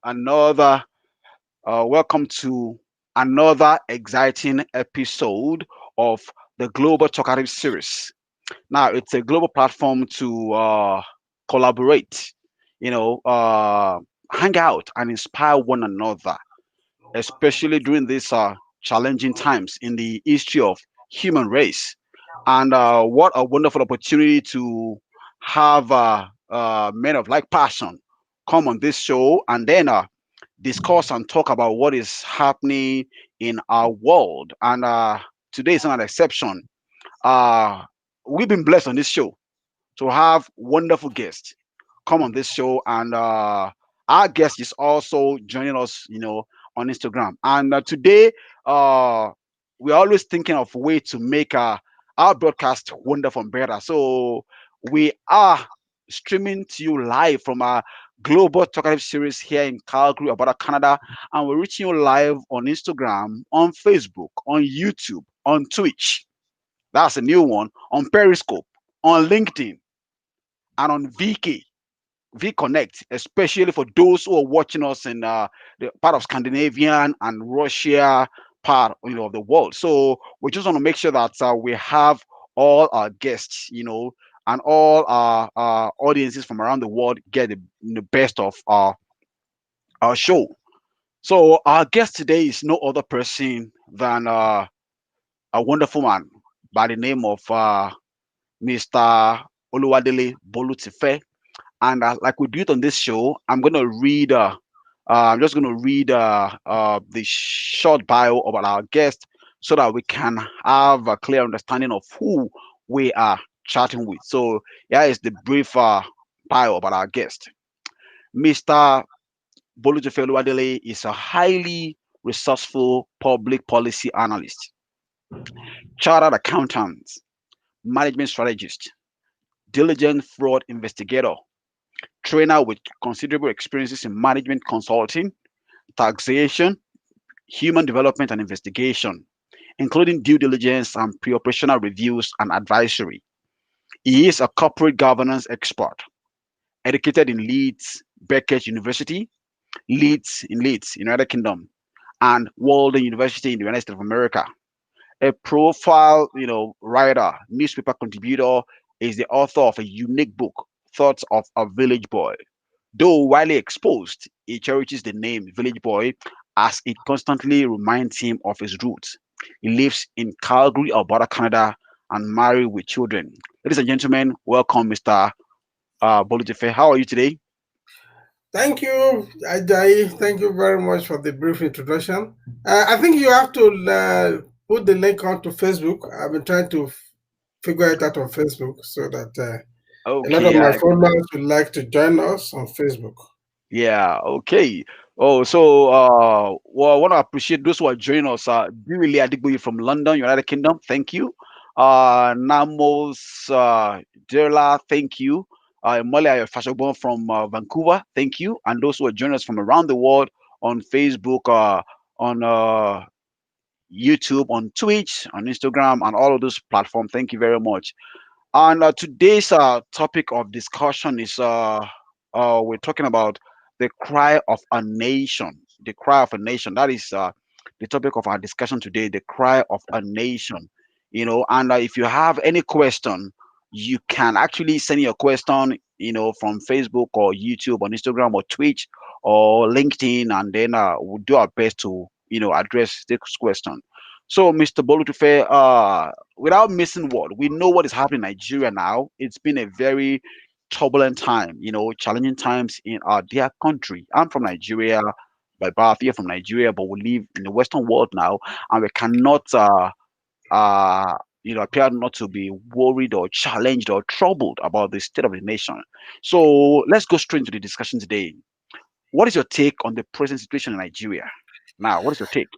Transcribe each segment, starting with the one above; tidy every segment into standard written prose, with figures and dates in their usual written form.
another. Welcome to another exciting episode of the Global Talkative Series. Now, it's a global platform to collaborate, you know, uh, hang out and inspire one another, especially during these challenging times in the history of human race. And what a wonderful opportunity to have men of like passion come on this show and then discuss and talk about what is happening in our world. And today is not an exception. Uh, we've been blessed on this show to have wonderful guests come on this show, and our guest is also joining us, on Instagram. And today, uh, we're always thinking of way to make our broadcast wonderful and better. So we are streaming to you live from our global talkative series here in Calgary, Alberta, Canada, and we're reaching you live on Instagram, on Facebook, on YouTube, on Twitch. That's a new one, on Periscope, on LinkedIn, and on VK. VConnect, especially for those who are watching us in the part of Scandinavian and Russia part, of the world. So we just want to make sure that we have all our guests, and all our audiences from around the world get the best of our show. So our guest today is no other person than a wonderful man by the name of Mr. Oluwadele Bolutife. And like we do it on this show, I'm going to read. I'm just going to read the short bio about our guest so that we can have a clear understanding of who we are chatting with. So here is the brief bio about our guest. Mr. Bolutife Oluwadele is a highly resourceful public policy analyst, chartered accountant, management strategist, diligent fraud investigator, trainer with considerable experiences in management consulting, taxation, human development and investigation, including due diligence and pre-operational reviews and advisory. He is a corporate governance expert, educated in Leeds Beckett University, Leeds, United Kingdom, and Walden University in the United States of America. A profile, writer, newspaper contributor, is the author of a unique book, Thoughts of a Village Boy. Though widely exposed, he cherishes the name Village Boy as it constantly reminds him of his roots. He lives in Calgary, Alberta, Canada, and married with children. Ladies and gentlemen, welcome, Mr. Bolutife. How are you today? Thank you, Ajayi. Thank you very much for the brief introduction. I think you have to put the link onto Facebook. I've been trying to figure it out on Facebook so that a lot of Okay, my I followers would like to join us on Facebook. Yeah, okay. Oh, so well, I want to appreciate those who are joining us. Really Adigboye from London, United Kingdom. Thank you. Namos Derla, thank you. Molia Fashogbon from Vancouver, thank you. And those who are joining us from around the world on Facebook, on YouTube, on Twitch, on Instagram, and all of those platforms. Thank you very much. And today's topic of discussion is we're talking about the cry of a nation. The cry of a nation. That is the topic of our discussion today. The cry of a nation. And if you have any question, you can actually send your question, from Facebook or YouTube, on Instagram or Twitch or LinkedIn, and then we'll do our best to, address this question. So, Mr. Bolutufe, without missing word, we know what is happening in Nigeria now. It's been a very turbulent time, challenging times in our dear country. I'm from Nigeria by birth, here from Nigeria, but we live in the Western world now, and we cannot, appear not to be worried or challenged or troubled about the state of the nation. So let's go straight into the discussion today. What is your take on the present situation in Nigeria? Now, what is your take?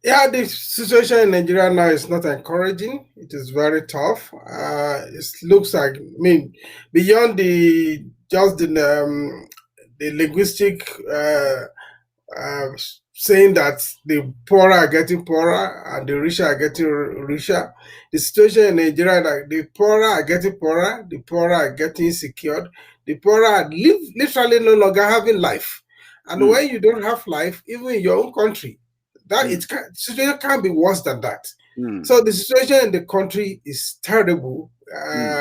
Yeah, the situation in Nigeria now is not encouraging. It is very tough. It looks like, beyond the linguistic uh, saying that the poorer are getting poorer and the richer are getting richer. The situation in Nigeria, like the poorer are getting poorer, the poorer are getting secured, the poorer are literally no longer having life. And mm, when you don't have life, even in your own country, that mm, situation can't be worse than that. mm, So the situation in the country is terrible. mm,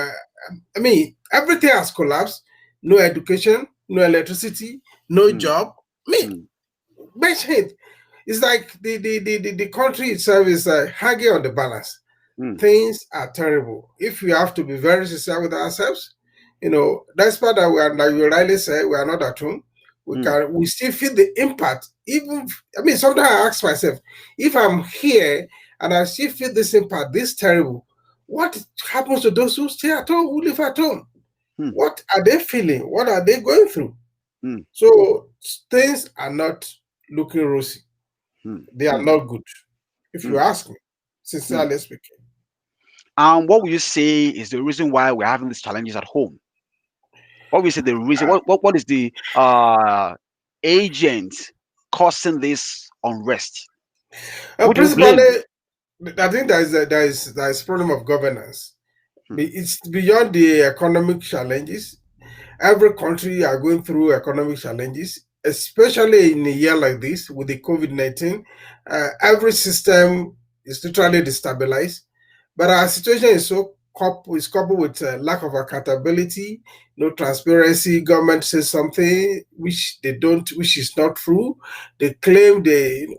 I mean, everything has collapsed. No education, no electricity, no mm, job. I mean, mm, mention it. It's like the country itself is hanging on the balance. mm, Things are terrible. If we have to be very sincere with ourselves, despite that we are, like you rightly say, we are not at home. mm, We still feel the impact. Even, I mean, sometimes I ask myself, if I'm here and I still feel this impact, this terrible, what happens to those who stay at home, who live at home? mm, What are they feeling? What are they going through? mm, So things are not looking rosy. mm, They are mm, not good, if you mm, ask me, mm. sincerely speaking. What would you say is the reason why we're having these challenges at home? What would you say the reason? What is the agent causing this unrest? Who do you Principally, blame? I think there is problem of governance. Hmm, It's beyond the economic challenges. Every country are going through economic challenges, especially in a year like this with the COVID-19. Every system is literally destabilized. But our situation is coupled with lack of accountability, no transparency. Government says something which they don't, which is not true. They claim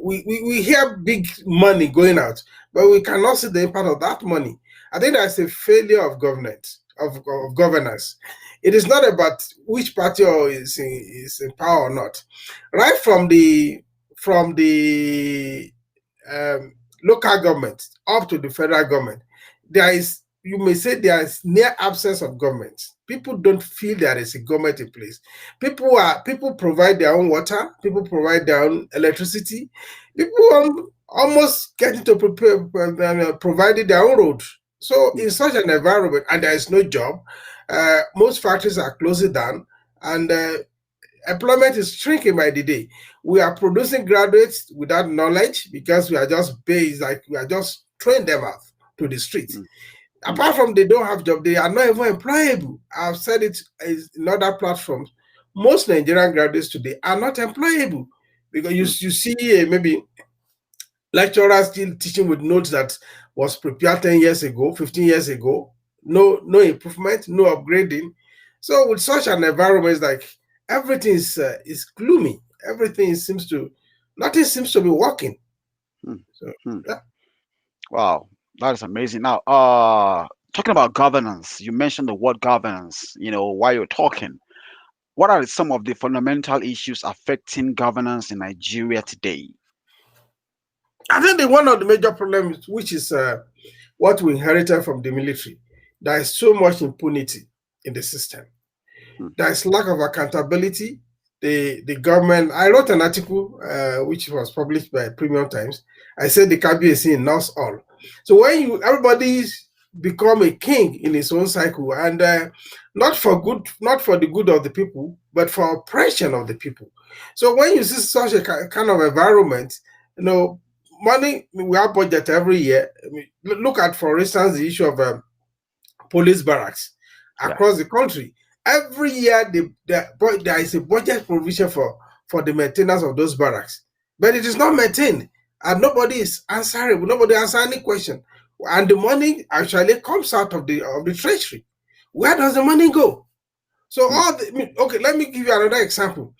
we hear big money going out, but we cannot see the impact of that money. I think that's a failure of government of governance. It is not about which party is in power or not. Right from the um, local government up to the federal government, there is, you may say, there is near absence of government. People don't feel there is a government in place. People provide their own water, people provide their own electricity, people almost getting to providing their own road. So hmm, in such an environment, and there is no job, most factories are closing down, and employment is shrinking by the day. We are producing graduates without knowledge because we are just based, like we are just throwing them out to the street. hmm, hmm, Apart from they don't have job, they are not even employable. I've said it in other platforms. Most Nigerian graduates today are not employable because you, hmm, you see maybe lecturers still teaching with notes that was prepared 10 years ago, 15 years ago. No improvement, no upgrading. So with such an environment, it's like everything is gloomy. Everything seems to Nothing seems to be working. hmm, So hmm. yeah. Wow, that is amazing. Now, talking about governance, you mentioned the word governance. While you're talking, what are some of the fundamental issues affecting governance in Nigeria today? I think one of the major problems, which is what we inherited from the military, there is so much impunity in the system. Hmm, There is lack of accountability. The government. I wrote an article which was published by Premium Times. I said the KBC knows all. So when everybody become a king in his own cycle, and not for the good of the people, but for oppression of the people. So when you see such a kind of environment, you know, money we have budget every year. I mean, look at, for instance, the issue of police barracks yeah. across the country. Every year, there is a budget provision for the maintenance of those barracks, but it is not maintained, and nobody is answerable. Nobody answers any question, and the money actually comes out of the treasury. Where does the money go? So Hmm, okay, let me give you another example.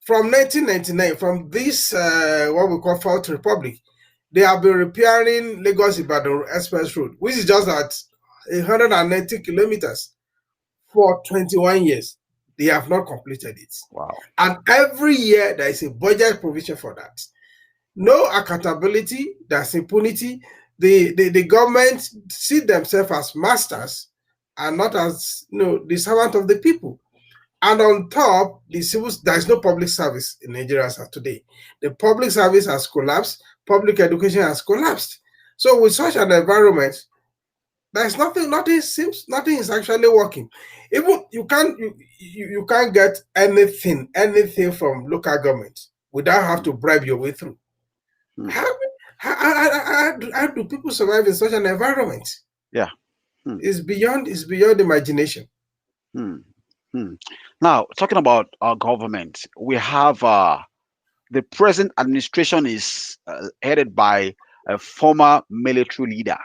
From 1999, from this what we call Fourth Republic, they have been repairing Lagos Ibadan Express Road, which is just at 190 kilometers for 21 years. They have not completed it. wow. And every year there is a budget provision for that. No accountability, there's impunity. The government see themselves as masters and not as the servant of the people. And on top, there is no public service in Nigeria as of today. The public service has collapsed, public education has collapsed. So with such an environment, there's nothing is actually working. Even you can't get anything from local government without have Hmm, to bribe your way through. hmm, How how do people survive in such an environment? yeah. Hmm, It's beyond imagination. hmm, hmm. Now, talking about our government, we have the present administration is headed by a former military leader.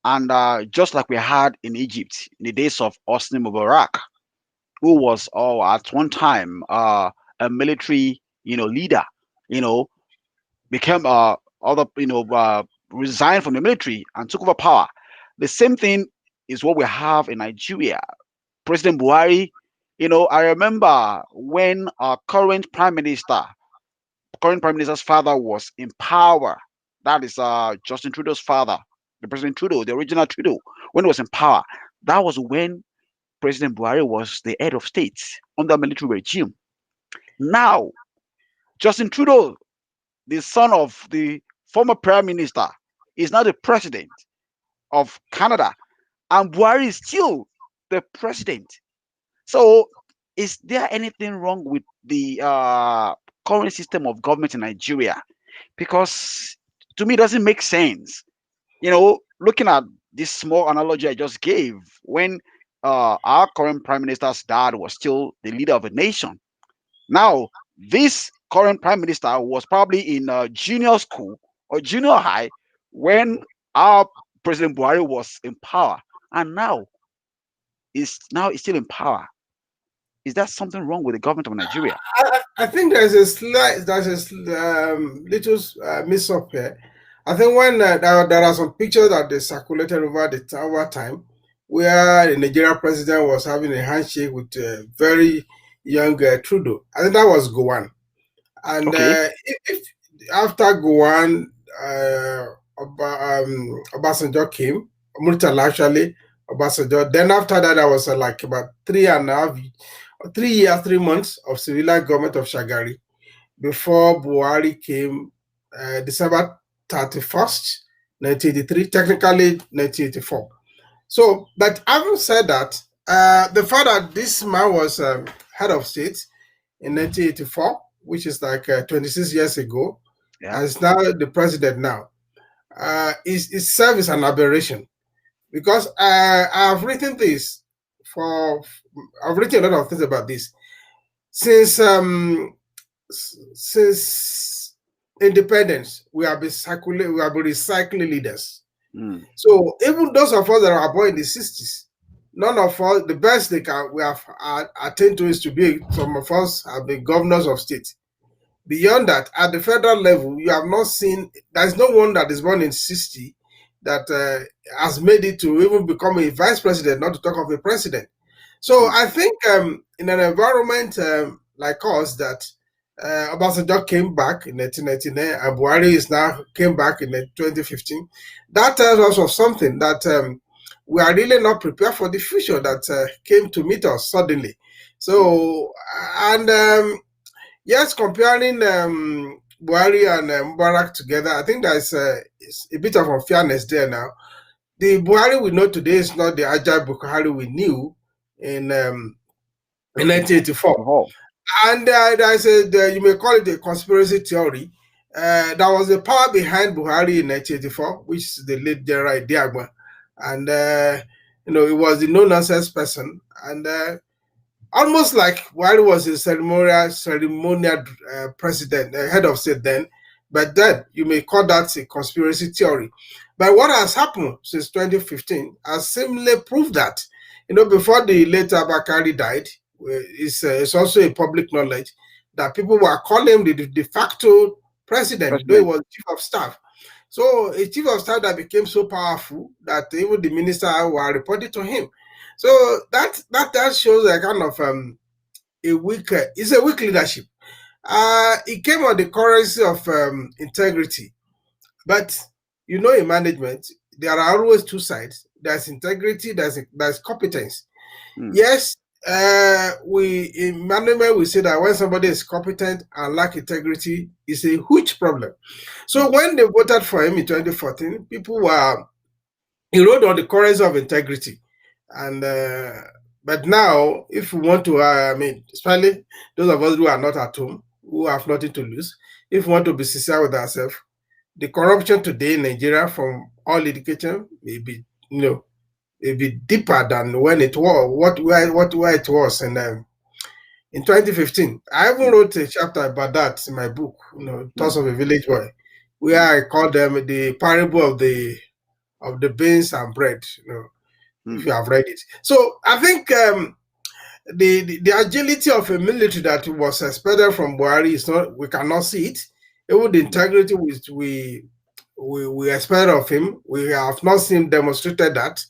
And just like we had in Egypt in the days of Hosni Mubarak, who was at one time a military, leader, you know, became other, resigned from the military and took over power. The same thing is what we have in Nigeria. President Buhari, I remember when our current prime minister's father was in power. That is Justin Trudeau's father, the President Trudeau, the original Trudeau, when he was in power. That was when President Buhari was the head of state under military regime. Now, Justin Trudeau, the son of the former prime minister, is now the president of Canada, and Buhari is still the president. So, is there anything wrong with the current system of government in Nigeria? Because to me, it doesn't make sense. Looking at this small analogy I just gave, when our current prime minister's dad was still the leader of a nation. Now, this current prime minister was probably in junior school or junior high when our President Buhari was in power, and now is still in power. Is that something wrong with the government of Nigeria? I think there's little mix up here. I think when there are some pictures that they circulated over time, where the Nigerian president was having a handshake with very young Trudeau. I think that was Gowan. And Okay. if after Gowan, Obasanjo came, Murtala actually, Obasanjo. Then after that, I was like about 3 years, 3 months of civilian government of Shagari before Buhari came December 31st, 1983, technically 1984. So, but having said that, the fact that this man was head of state in 1984, which is like 26 years ago, Yeah. and is now the president now, is itself is an aberration because for I've written a lot of things about this since since independence. We have been recycling leaders. Mm. So even those of us that are born in the 60s, none of us, the best we have attained to is to be, some of us have been governors of state. Beyond that, at the federal level, you have not seen, there's no one that is born in 60 that has made it to even become a vice president, not to talk of a president. So Mm. I think in an environment like us, that Obasanjo came back in 1999 and Buhari is now came back in 2015, that tells us of something that we are really not prepared for the future that came to meet us suddenly. Mm. So, and yes, comparing Buhari and Mubarak together, I think there's a bit of unfairness there now. The Buhari we know today is not the agile Buhari we knew in um, in 1984. Oh. And there's you may call it a conspiracy theory. There was a power behind Buhari in 1984, which is the late General Diagma. And, he was the no nonsense person. And almost like while he was a ceremonial president, head of state then, but then you may call that a conspiracy theory. But what has happened since 2015 has seemingly proved that, before the late Abakari died, it's also a public knowledge that people were calling him the de facto president, though he President. was chief of staff. So a chief of staff that became so powerful that even the minister were reporting to him. So that shows a kind of it's a weak leadership. It came on the currency of integrity, but in management there are always two sides. There's integrity, there's competence. Mm. Yes, we in management we say that when somebody is competent and lack integrity, it's a huge problem. So Mm. when they voted for him in 2014, people were he rode on the currency of integrity. And but now, if we want to, especially those of us who are not at home, who have nothing to lose, if we want to be sincere with ourselves, the corruption today in Nigeria, from all indication, may be deeper than when it was, where it was in 2015. I even mm, wrote a chapter about that in my book, Thoughts mm, of a Village Boy, where mm, I call them the parable of the beans and bread. If mm, you have read it. So I think the agility of a military that was expected from Buhari is not. We cannot see it. Even the mm, integrity which we expect of him, we have not seen demonstrated that.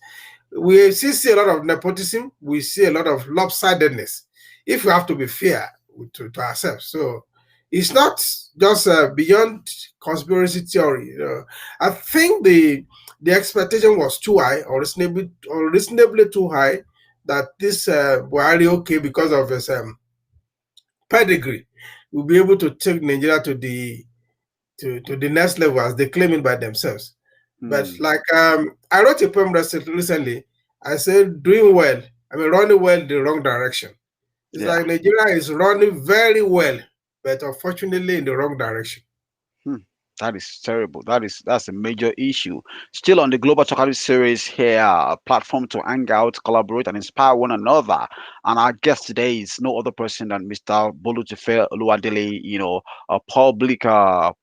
We still see a lot of nepotism. We see a lot of lopsidedness. If we have to be fair to ourselves, so it's not just beyond conspiracy theory. I think the expectation was too high, or reasonably too high, that this Buhari, okay, because of his pedigree, will be able to take Nigeria to the next level as they claim it by themselves. But mm. like I wrote a poem recently. I said doing well. I mean running well in the wrong direction. It's Yeah. like Nigeria is running very well, but unfortunately in the wrong direction. Hmm. That is terrible. That's a major issue. Still on the Global Talkative series here, a platform to hang out, collaborate, and inspire one another. And our guest today is no other person than Mr. Bolutife Oluwadele, a public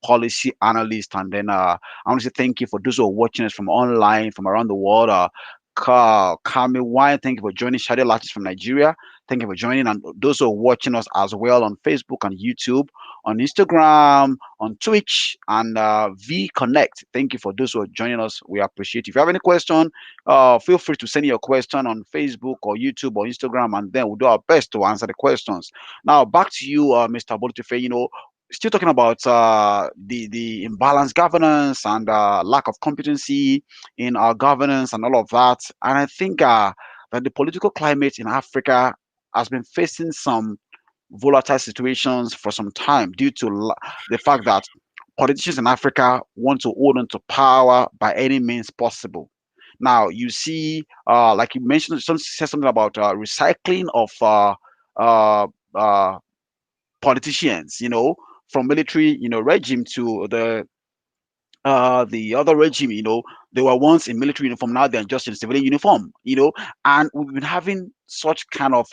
policy analyst. And then I want to say thank you for those who are watching us from online, from around the world. Kami Wine, thank you for joining. Shade Latis from Nigeria, thank you for joining. And those who are watching us as well on Facebook and YouTube, on Instagram, on Twitch, and V Connect. Thank you for those who are joining us. We appreciate it. If you have any question, feel free to send your question on Facebook or YouTube or Instagram, and then we'll do our best to answer the questions. Now, back to you, Mr. Bolutife. Still talking about the imbalanced governance and lack of competency in our governance and all of that. And I think that the political climate in Africa has been facing some volatile situations for some time due to the fact that politicians in Africa want to hold on to power by any means possible. Now, you see, like you mentioned, said something about recycling of uh, uh, politicians, from military, regime to the other regime, they were once in military uniform, now they're just in civilian uniform, and we've been having such kind of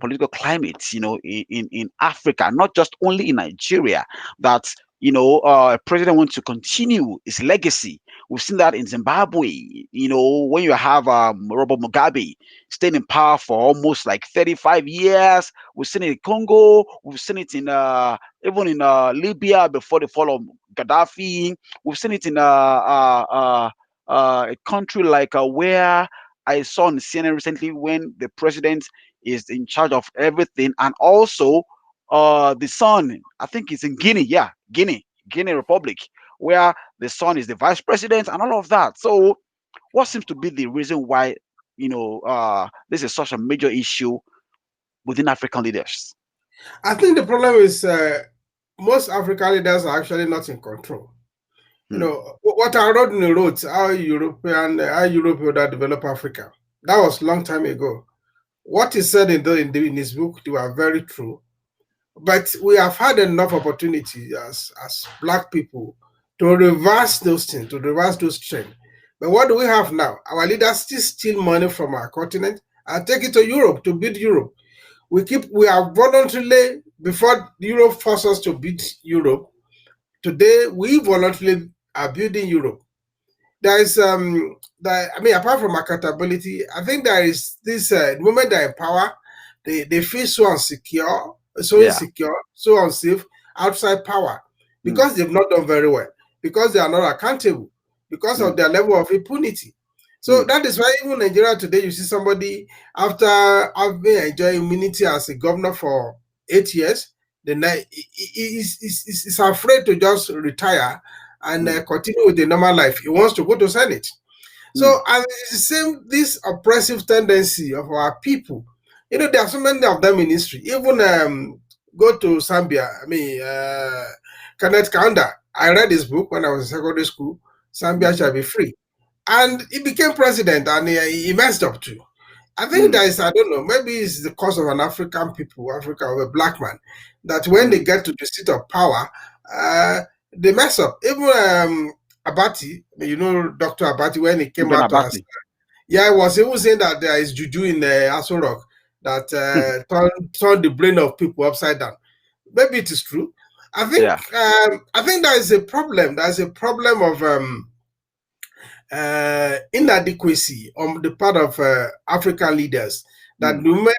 political climates, in Africa, not just only in Nigeria, that a president wants to continue his legacy. We've seen that in Zimbabwe, when you have Robert Mugabe staying in power for almost like 35 years. We've seen it in Congo, we've seen it in even in Libya before the fall of Gaddafi. We've seen it in a country like where I saw on CNN recently, when the president is in charge of everything, and also the son, I think it's in Guinea, yeah, Guinea Republic, where the son is the vice president and all of that. So, what seems to be the reason why this is such a major issue within African leaders? I think the problem is most African leaders are actually not in control. Hmm. What I wrote in the roads, how Europe would have developed Africa. That was a long time ago. What he said in his book, they were very true. But we have had enough opportunity as black people to reverse those things, to reverse those trends. But what do we have now? Our leaders still steal money from our continent and take it to Europe to build Europe. We are voluntarily, before Europe forced us to build Europe. Today we voluntarily are building Europe. There is that, I mean, apart from accountability, I think there is this the moment they're in power, they feel so insecure, so Yeah. insecure, so unsafe outside power, Hmm. because they've not done very well, because they are not accountable, because Hmm. of their level of impunity. So Hmm. that is why even Nigeria today, you see somebody after having enjoyed immunity as a governor for 8 years, then is afraid to just retire and Hmm. continue with the normal life. He wants to go to Senate. Hmm. So, and it's the same, this oppressive tendency of our people. There are so many of them in history. Even go to Zambia. I mean, Kenneth Kaunda. I read his book when I was in secondary school. Hmm. Zambia shall be free, and he became president, and he messed up too. I think Hmm. that is, I don't know, maybe it's the cause of an African people, Africa, of a black man, that when they Hmm. get to the seat of power, uh, they mess up. Even Abati, Dr. Abati, when he came John out as, Abati. yeah, I was even saying that there is juju in the Aso Rock, that turn the brain of people upside down. Maybe it is true. Yeah. I think there is a problem. There's a problem of inadequacy on the part of African leaders. That Mm. the moment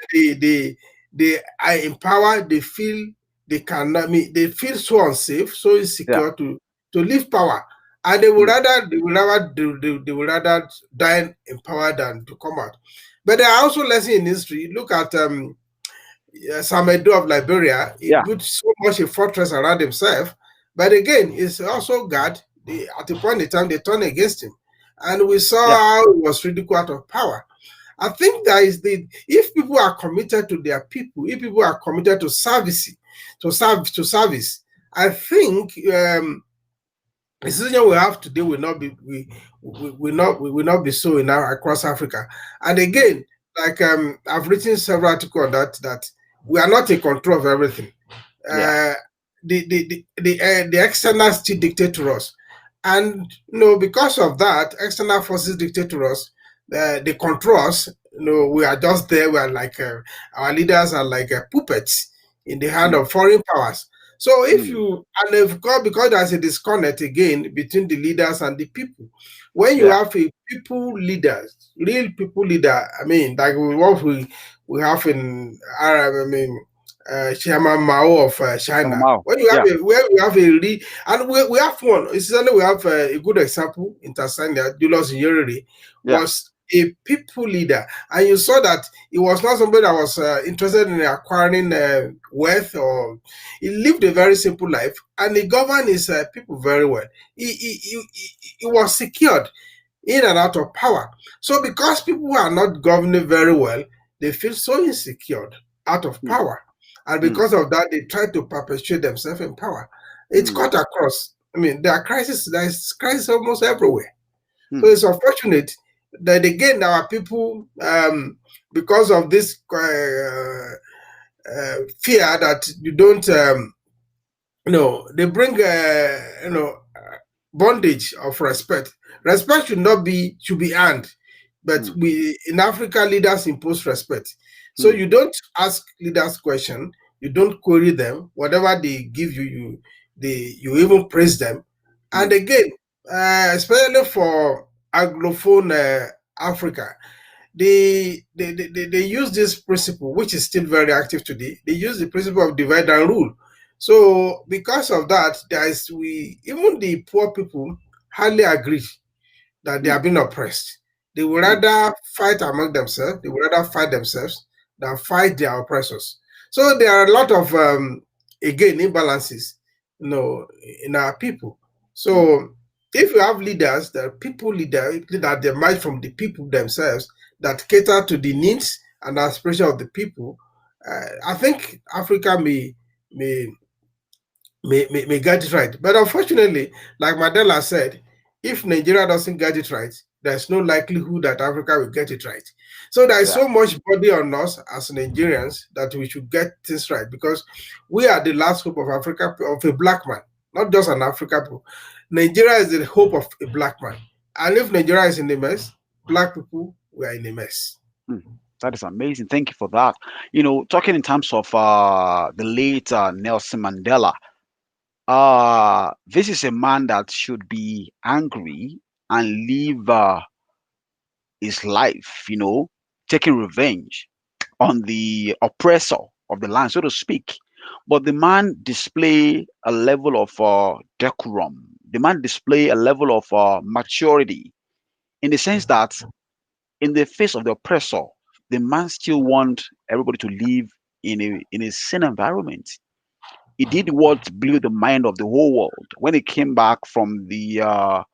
they are empowered, they feel they cannot. I mean, they feel so unsafe, so Yeah. insecure to leave power, and Mm. they would rather die empowered than to come out. But there are also lessons in history. Look at Samedo of Liberia. He Yeah. built so much a fortress around himself, but again, it's also God. At a point in time, they turned against him, and we saw Yeah. how he was ridiculed out of power. I think that is the if people are committed to their people, if people are committed to service, I think the decision we have today will not be we will not be so in across Africa. And Mm. again, like I've written several articles on that we are not in control of everything. Yeah. Uh, the external still dictate to us, and because of that, external forces dictate to us. They control us. We are just there. We are like our leaders are like puppets in the hand Mm. of foreign powers. So if Mm. you and if because there's a disconnect again between the leaders and the people. When you Yeah. have a people leaders, real people leader, I mean, like what we have in Arab, I mean, Chairman Mao of China. Wow. When you have Yeah. where we have and we have one. Essentially, we have a good example in Tanzania. Julius Nyerere Yeah. was a people leader, and you saw that he was not somebody that was interested in acquiring wealth, or he lived a very simple life, and he governed his people very well. He was secured in and out of power. So because people are not governing very well, they feel so insecure out of Mm. power. And Mm. because of that, they try to perpetuate themselves in power. It's Mm. cut across. I mean, there's crisis almost everywhere. So Mm. it's unfortunate that again our people, because of this fear that you don't, they bring, bondage of respect. Respect should be earned, but Mm. we in Africa leaders impose respect. So Mm. you don't ask leaders question, you don't query them. Whatever they give you, you even praise them. And Mm. again, especially for Anglophone Africa, they use this principle, which is still very active today. They use the principle of divide and rule. So because of that, there is we even the poor people hardly agree that they Mm. are being oppressed. They would Mm. rather fight among themselves. They would rather fight themselves than fight their oppressors. So there are a lot of again imbalances, in our people. Mm. So if you have leaders, that people leader that emerge from the people themselves that cater to the needs and aspirations of the people, I think Africa may may get it right. But unfortunately, like Mandela said, if Nigeria doesn't get it right, there's no likelihood that Africa will get it right. So there is Yeah. so much body on us as Nigerians that we should get things right, because we are the last hope of Africa, of a black man, not just an African people. Nigeria is the hope of a black man. And if Nigeria is in a mess, black people, we are in a mess. Mm. That is amazing. Thank you for that. Talking in terms of the late Nelson Mandela, this is a man that should be angry and live his life, taking revenge on the oppressor of the land, so to speak. But the man display a level of decorum. The man display a level of maturity, in the sense that in the face of the oppressor, the man still want everybody to live in a sane environment. He did what blew the mind of the whole world when he came back from the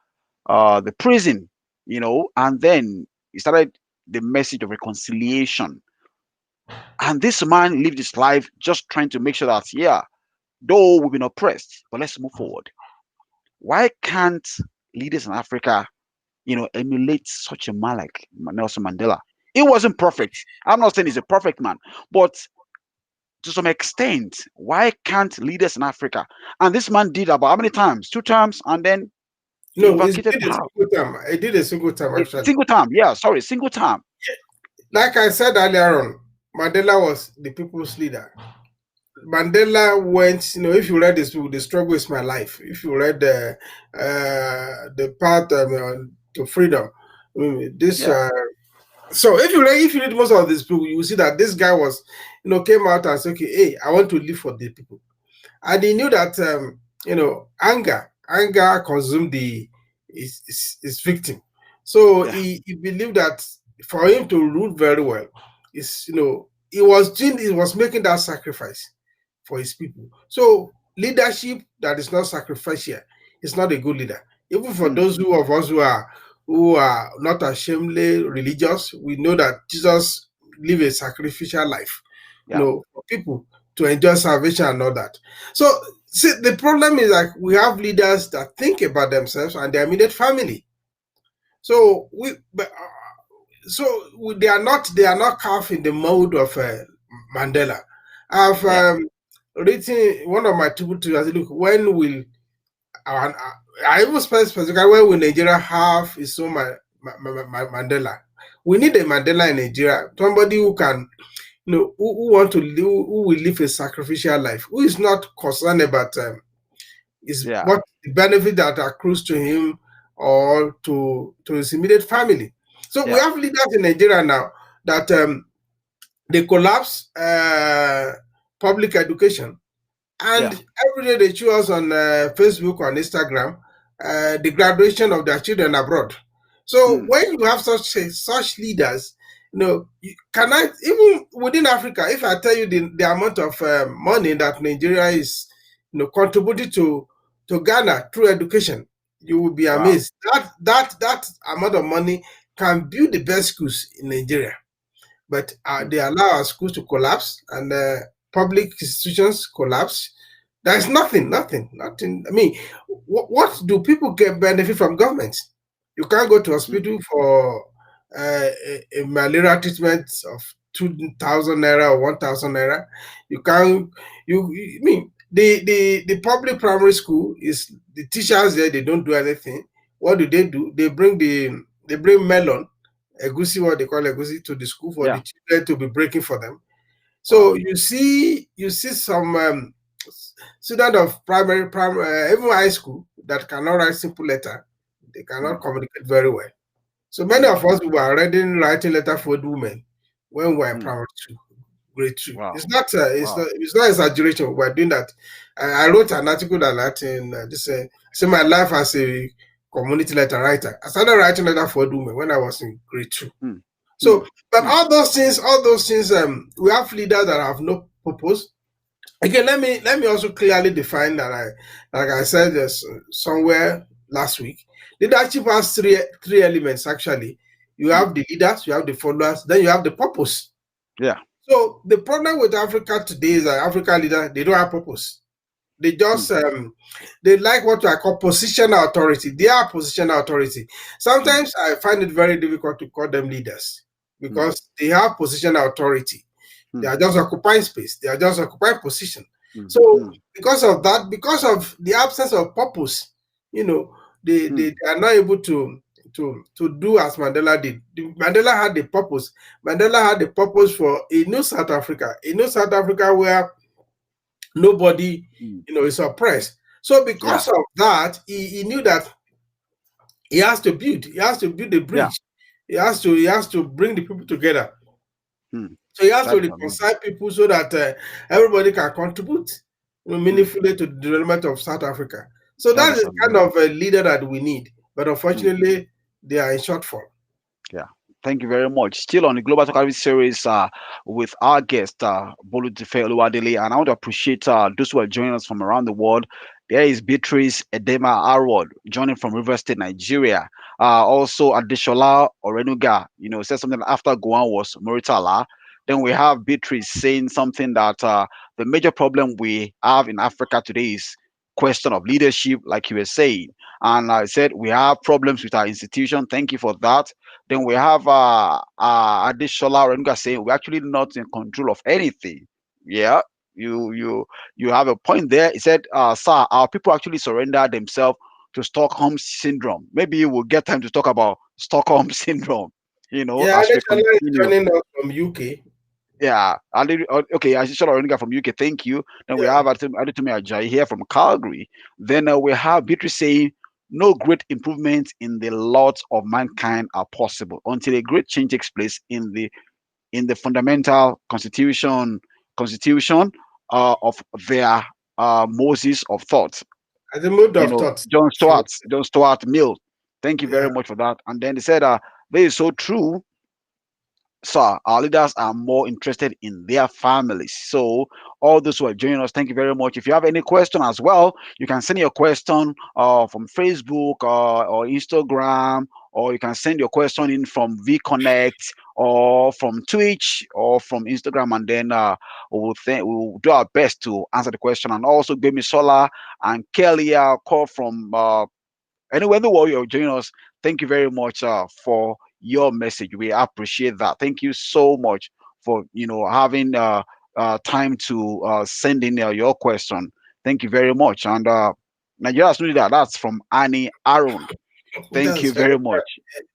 prison, and then he started the message of reconciliation. And this man lived his life just trying to make sure that, yeah, though we've been oppressed, but let's move forward. Why can't leaders in Africa, emulate such a man like Nelson Mandela? He wasn't perfect. I'm not saying he's a perfect man, but to some extent, why can't leaders in Africa? And this man did about how many times? Two times, and then he No, it vacated did a power. single time. It did a single time, A actually. single time, yeah, sorry, single time. Like I said earlier on, Mandela was the people's leader. Mandela went, if you read this book, The Struggle is My Life, if you read the path to freedom, this Yeah. so if you read most of this book, you will see that this guy was, came out and said, okay, hey, I want to live for the people. And he knew that anger consumed his victim. So Yeah. he believed that for him to rule very well, is he was making that sacrifice for his people. So leadership that is not sacrificial is not a good leader. Even for Mm. those of us who are not ashamedly religious, we know that Jesus lived a sacrificial life, Yeah. for people to enjoy salvation and all that. So see, the problem is like we have leaders that think about themselves and their immediate family. So they are not carved in the mold of Mandela. I've Yeah. written one of my tributes. I said, look, when will and I even specifically when will Nigeria have its own Mandela? We need a Mandela in Nigeria, somebody who can, who want to live, who will live a sacrificial life, who is not concerned about is Yeah. what the benefit that accrues to him or to his immediate family. So we Yeah. have leaders in Nigeria now that they collapse public education, and Yeah. every day they show us on Facebook, on Instagram, the graduation of their children abroad. So Mm. when you have such leaders, can I, even within Africa, if I tell you the amount of money that Nigeria is, contributing to Ghana through education, you will be Wow. amazed. That amount of money can build the best schools in Nigeria, but Mm. they allow our schools to collapse and public institutions collapse. There's nothing. I mean, what do people get benefit from government? You can't go to Mm. hospital for a malaria treatment of 2,000 naira or 1,000 naira. You can't. I mean, the public primary school is the teachers there. They don't do anything. What do? They bring melon, egusi, what they call egusi, to the school for Yeah. the children to be breaking for them. So Wow. you see some student of primary, even high school, that cannot write simple letter. They cannot Mm. communicate very well. So many Mm. of us were already writing letter for women when we were in Mm. primary two, grade two. Wow. It's not Wow. exaggeration. We were doing that. I wrote an article that in this. I say my life as a community letter writer. I started writing letter for women when I was in grade two. Mm. So, Mm. but Mm. all those things, we have leaders that have no purpose. Again, let me also clearly define that like I said this somewhere last week. Leadership has three elements actually. You Mm. have the leaders, you have the followers, then you have the purpose. Yeah. So the problem with Africa today is that African leaders, they don't have purpose. They Mm. just they like what I call positional authority. They are positional authority. Mm. Sometimes I find it very difficult to call them leaders Mm. because they have positional authority. They Mm. are just occupying space. They are just occupying position. Mm. So Mm. because of that, because of the absence of purpose, you know, they Mm. are not able to do as Mandela did. Mandela had the purpose. Mandela had the purpose for a new South Africa, where nobody, Mm. is oppressed. So Yeah. because of that, he knew that he has to build a Yeah. bridge. He has to bring the people together. Mm. So he has to That's amazing. reconcile people so that everybody can contribute, Mm. meaningfully to the development of South Africa. So That that is is the kind amazing. of a leader that we need. But Mm. unfortunately, they are in shortfall. Yeah. Thank you very much. Still on the Global Talk series with our guest, Bolutife Oluwadele, and I want to appreciate those who are joining us from around the world. There is Beatrice Edema Arwad joining from River State, Nigeria. Also, Adeshola Orenuga, said something after Guan was Moritala. Then we have Beatrice saying something that the major problem we have in Africa today is question of leadership, like you were saying. And I said we have problems with our institution. Thank you for that. Then we have Adeshola Orenuga saying we're actually not in control of anything. Yeah, you have a point there. He said, "Sir, our people actually surrender themselves to Stockholm syndrome. Maybe we'll get time to talk about Stockholm syndrome. Yeah, As we Adeshola is continue. joining us from UK. Yeah, okay. I should have from UK. Thank you. Then we have Yeah. Aditumi Ajayi here from Calgary. Then we have Beatrice saying, "No great improvements in the lot of mankind are possible until a great change takes place in the fundamental constitution of their Moses of thought." At the mode You of know, thought. True. John Stuart Mill. Thank you very Yeah. much for that. And then they said, "This is so true, sir. Our leaders are more interested in their families." So, all those who are joining us, thank you very much. If you have any question as well, you can send your question from Facebook or Instagram, or you can send your question in from VConnect or from Twitch or from Instagram, and then we'll do our best to answer the question. And also, Gbemi Sola and Kelly call from anywhere in the world you're joining us. Thank you very much for your message. We appreciate that. Thank you so much for having time to send in your question. Thank you very much. And Nigeria's know that that's from Annie Aaron. Thank That's you very very much.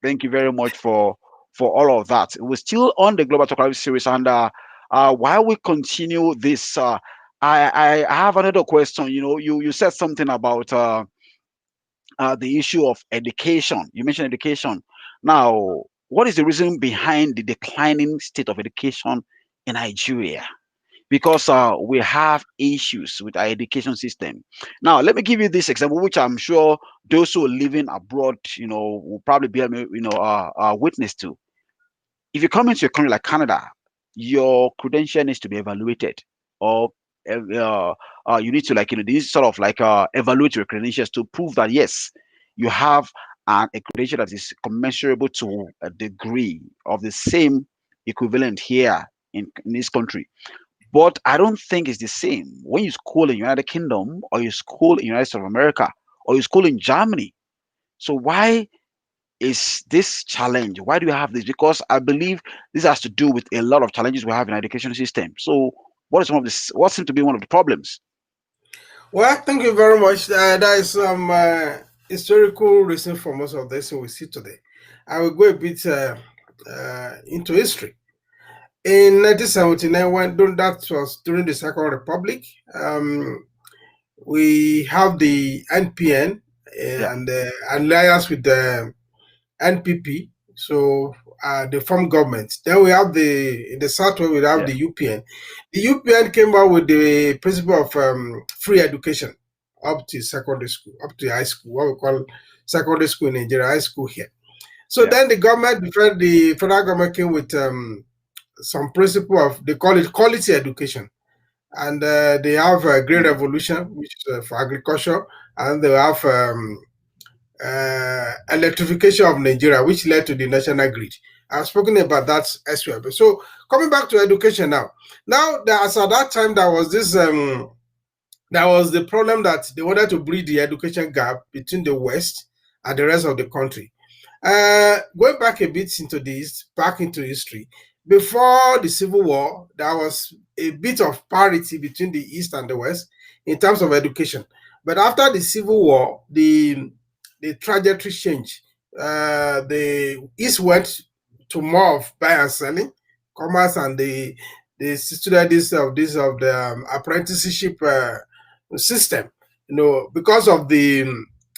Thank you very much for all of that. We're still on the Global Talk series, and while we continue this, I have another question. You said something about the issue of education. You mentioned education. Now, what is the reason behind the declining state of education in Nigeria? Because we have issues with our education system. Now, let me give you this example, which I'm sure those who are living abroad, will probably be, witness to. If you come into a country like Canada, your credential needs to be evaluated, or you need to this sort of evaluate your credentials to prove that yes, you have a credential that is commensurable to a degree of the same equivalent here in this country. But I don't think it's the same when you school in United Kingdom or you school in United States of America or you school in Germany. So why is this challenge? Why do we have this? Because I believe this has to do with a lot of challenges we have in our education system. So, what is one of this? What seems to be one of the problems? well. Thank you very much. There is some historical reason for most of this we see today. I will go a bit into history. In 1979, that was during the Second Republic, we have the NPN Yeah, and alliance with the NPP. So they form government. Then we have in the southwest we have yeah, the UPN. The UPN came out with the principle of free education up to secondary school, up to high school, what we call secondary school in Nigeria, high school here. So yeah, then the federal government came with some principle of, they call it quality education, and they have a great mm, revolution, which is for agriculture, and they have electrification of Nigeria, which led to the national grid. I've spoken about that elsewhere. So coming back to education now, as at that time there was the problem that they wanted to bridge the education gap between the West and the rest of the country. Going back a bit back into history, before the Civil War, there was a bit of parity between the East and the West in terms of education. But after the Civil War, the trajectory changed. The East went to more of buy and selling, commerce, and the student of the apprenticeship system. Because of the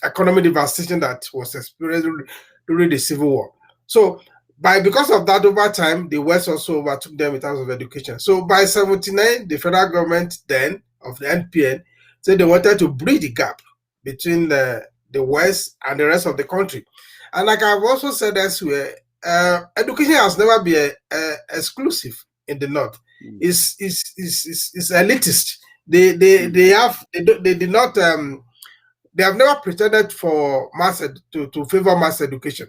economic devastation that was experienced during the Civil War. So because of that, over time, the West also overtook them in terms of education. So by 79, the federal government then of the NPN said they wanted to bridge the gap between the West and the rest of the country. And like I've also said elsewhere, education has never been exclusive in the North. mm, It's elitist. They did not they have never pretended for to favor mass education.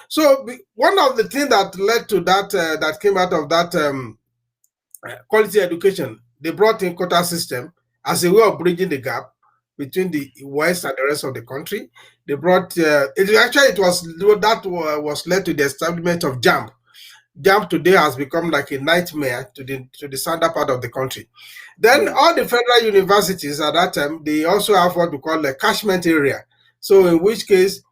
So one of the things that led to that came out of that quality education, they brought in quota system as a way of bridging the gap between the West and the rest of the country. They brought it was that was led to the establishment of JAMB. JAMB today has become like a nightmare to the southern part of the country. Then mm, all the federal universities at that time, they also have what we call a catchment area. So in which case,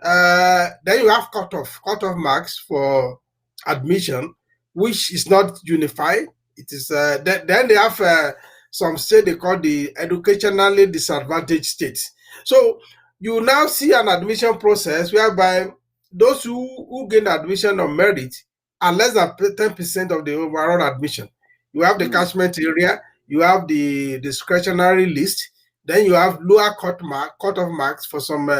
then you have cutoff marks for admission, which is not unified. It is then they have some state they call the educationally disadvantaged states. So you now see an admission process whereby those who gain admission on merit are less than 10% of the overall admission. You have the mm, catchment area, you have the discretionary list, then you have lower cut-off marks for some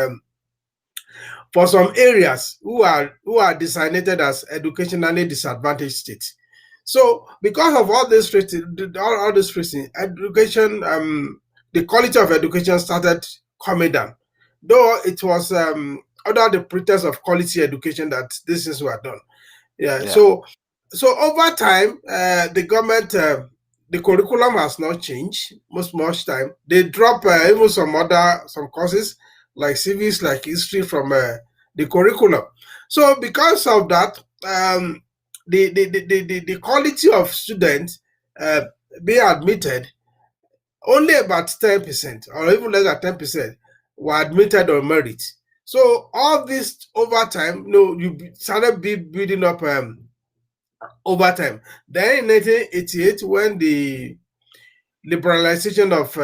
areas who are designated as educationally disadvantaged states. So because of all this reason, education, the quality of education started coming down. Though it was under the pretense of quality education that these things were done. Yeah. yeah, So over time, the government, the curriculum has not changed much time. They drop even some courses like civics, like history from the curriculum. So because of that, the quality of students uh, being admitted, only about 10% or even less than 10% were admitted on merit. So all this over time, you started building up over time. Then in 1988, when the liberalization of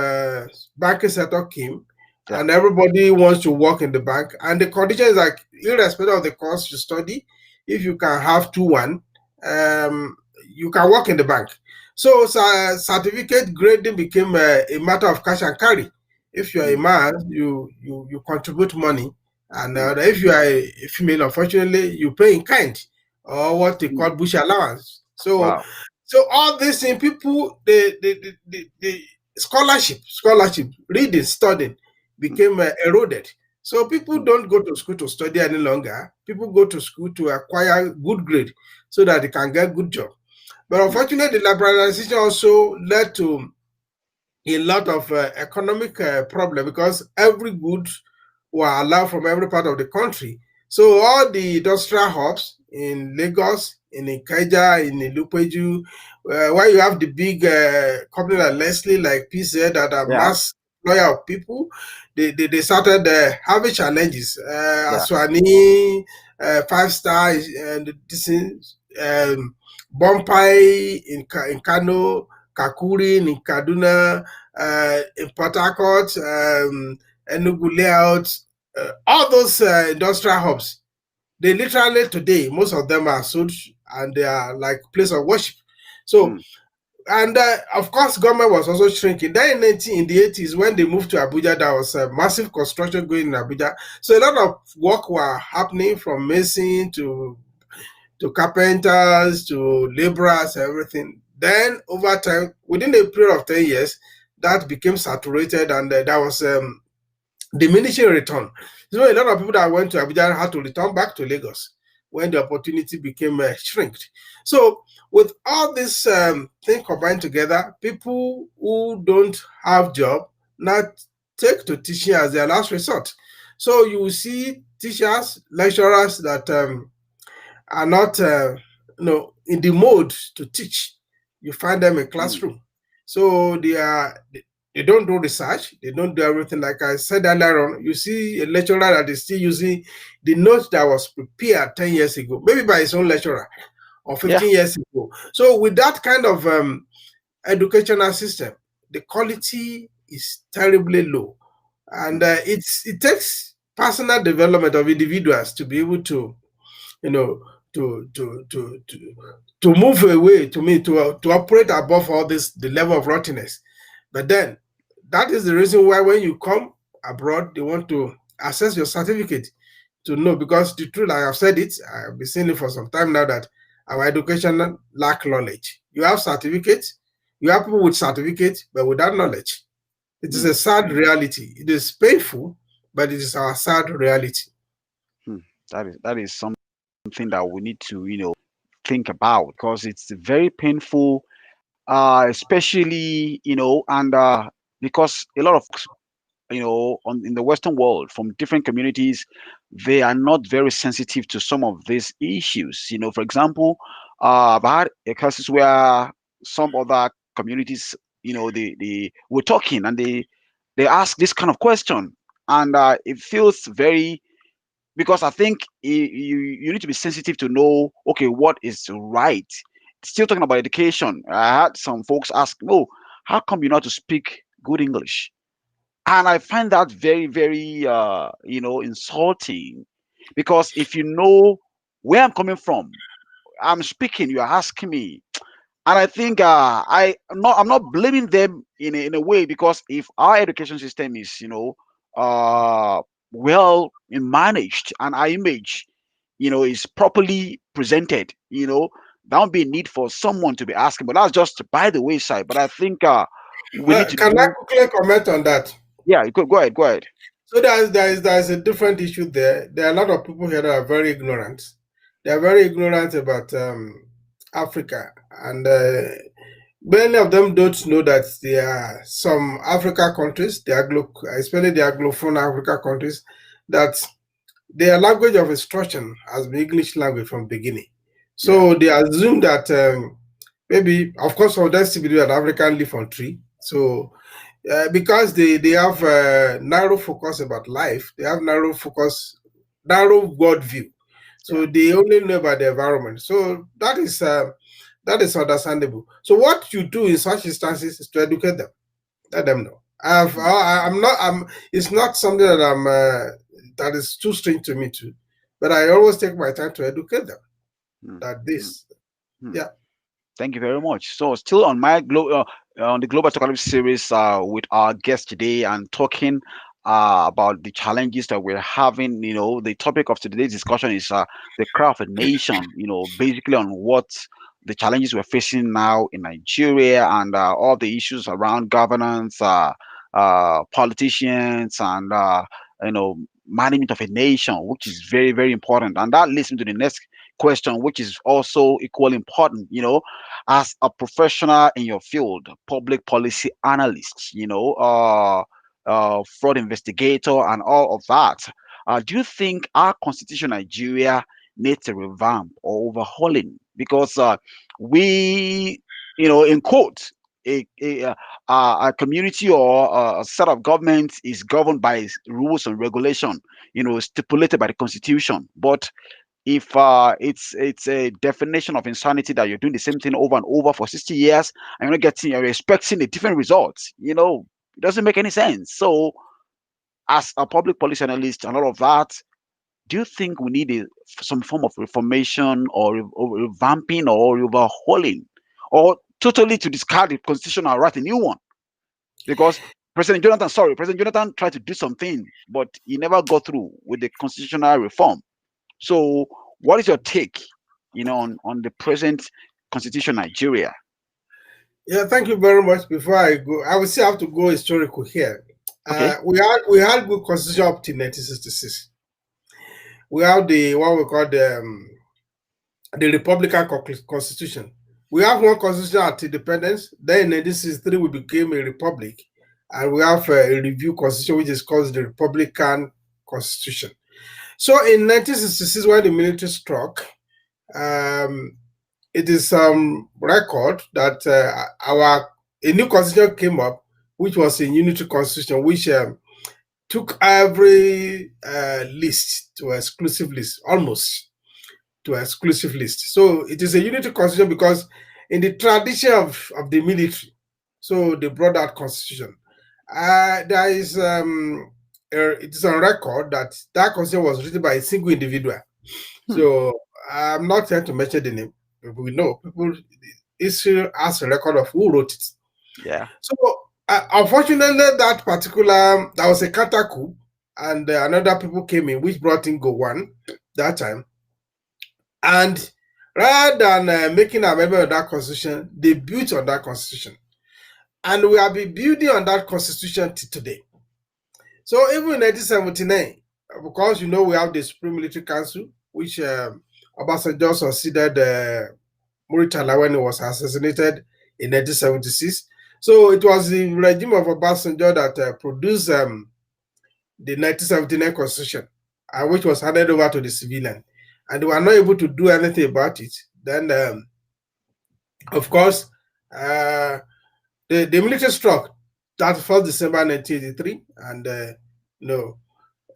banking sector came, yeah, and everybody wants to work in the bank, and the condition is like, irrespective of the course you study, if you can have 2-1, um, you can work in the bank. So certificate grading became a matter of cash and carry. If you're a mm, man, you contribute money, and mm, if you are a female, unfortunately, you pay in kind, or what they call mm. bush allowance. So Wow. all these things, people, the scholarship, reading, studying Mm, became eroded. So people mm, don't go to school to study any longer. People go to school to acquire good grade so that they can get good job. But mm, unfortunately, the liberalization also led to a lot of economic problem because every good were allowed from every part of the country. So all the industrial hubs in Lagos, in Ikeja, in Ilupeju, where you have the big company like Leslie, like PZ, that are yeah, mass employer of people, they started having challenges. yeah, Aswani, Five Star, and this is, Bompai in Kano, Kakuri in Kaduna, in Port Harcourt, Enugu layout, all those industrial hubs. They literally today, most of them are sold and they are like place of worship. So, mm, and of course, government was also shrinking. Then in the 80s, when they moved to Abuja, there was a massive construction going in Abuja. So a lot of work were happening from mason to carpenters to laborers, everything. Then over time, within a period of 10 years, that became saturated and there was diminishing return. So a lot of people that went to Abuja had to return back to Lagos when the opportunity became shrinked. So with all this thing combined together, people who don't have job now take to teaching as their last resort. So you will see teachers, lecturers that are not in the mode to teach. You find them in mm, classroom. So they don't do research, they don't do everything. Like I said earlier on, you see a lecturer that is still using the notes that was prepared 10 years ago, maybe by his own lecturer, or yeah, 15 years ago. So with that kind of educational system, the quality is terribly low. And mm, it takes personal development of individuals to be able to you know, to to to to to move away to me to operate above all this the level of rottenness. But then that is the reason why when you come abroad, they want to assess your certificate to know because the truth, like I've said it, I've been saying it for some time now that our education lack knowledge. You have certificates, you have people with certificates, but without knowledge. It is mm, a sad reality. It is painful, but it is our sad reality. mm. That is something that we need to think about because it's very painful, especially and because a lot of in the Western world from different communities, they are not very sensitive to some of these issues. For example, I've had cases where some other communities, they were talking and they ask this kind of question, and it feels very because I think you need to be sensitive to know, okay, what is right still talking about education, I had some folks ask, "Oh, how come you know how to speak good English?" And I find that very, very, insulting, because if you know where I'm coming from, I'm speaking, you're asking me, and I think I'm not blaming them in a way, because if our education system is uh well managed, and our image is properly presented, that would be a need for someone to be asking. But that's just by the wayside. But I think we need to Can I do. quickly comment on that? Yeah, you could go ahead. So there is a different issue there. There are a lot of people here that are very ignorant. They are very ignorant about Africa, and many of them don't know that there are some Africa countries, especially the Anglophone Africa countries, that their language of instruction has been English language from beginning. Yeah, So they assume that maybe, of course, for them to believe that African live on tree. So because they have narrow focus about life, they have narrow worldview. yeah. So they only know about the environment. So that is understandable. So what you do in such instances is to educate them, let them know. Hmm, I'm not. I'm. It's not something that I'm. That is too strange to me too, but I always take my time to educate them. hmm, That hmm, this, hmm. yeah, Thank you very much. So, still on on the Global Talkative series with our guest today, and talking about the challenges that we're having. The topic of today's discussion is the cry of a nation. Basically on what the challenges we're facing now in Nigeria, and all the issues around governance, politicians, and management of a nation, which is very, very important. And that leads me to the next question, which is also equally important. As a professional in your field, public policy analyst, fraud investigator, and all of that, do you think our constitution, Nigeria, needs a revamp or overhauling? Because we, in quote, a community or a set of government is governed by rules and regulation, stipulated by the constitution. But if it's a definition of insanity that you're doing the same thing over and over for 60 years, and you're expecting a different result, it doesn't make any sense. So, as a public policy analyst and all of that, do you think we need some form of reformation, or revamping, or overhauling, or totally to discard the constitution and write a new one? Because President Jonathan tried to do something, but he never got through with the constitutional reform. So, what is your take, on the present constitution, Nigeria? yeah. Thank you very much. Before I go, I will still have to go historical here. Okay. We had good constitution up to 1966. We have the what we call the Republican Constitution. We have one constitution at independence. Then in 1963 we became a republic, and we have a review constitution which is called the Republican Constitution. So in 1966, when the military struck, um, it is some record that our a new constitution came up, which was a unitary constitution, which took every list to exclusive list, almost to exclusive list. So it is a unitary constitution because in the tradition of the military, so they brought that constitution. There is it is on record that that constitution was written by a single individual. Hmm. So I'm not here to mention the name. We know people. History has a record of who wrote it. Yeah. So unfortunately, that was a counter coup, and another people came in which brought in Go one that time. And rather than making an amendment of that constitution, they built on that constitution, and we have been building on that constitution till today. So even in 1979, because we have the Supreme Military Council, which Obasanjo succeeded Muritala when he was assassinated in 1976. So it was the regime of Obasanjo that produced the 1979 Constitution, which was handed over to the civilian, and they were not able to do anything about it. Then, of course, uh, the military struck that 1st December 1983, and no,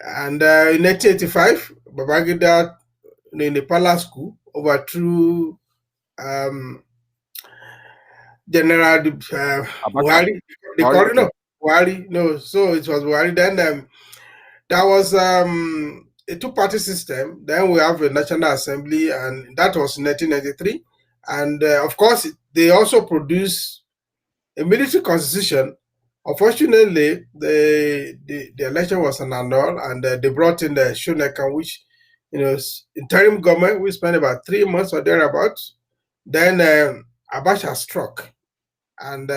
and in 1985, Babangida in the palace coup overthrew General Abacha. Buhari. They Sorry, call it okay. no Buhari. No, so it was Buhari. Then there was a two-party system. Then we have a National Assembly, and that was in 1993. And of course, they also produced a military constitution. Unfortunately, the election was an annul, and they brought in the Shonekan, which, interim government. We spent about 3 months or thereabouts. Then Abacha struck, and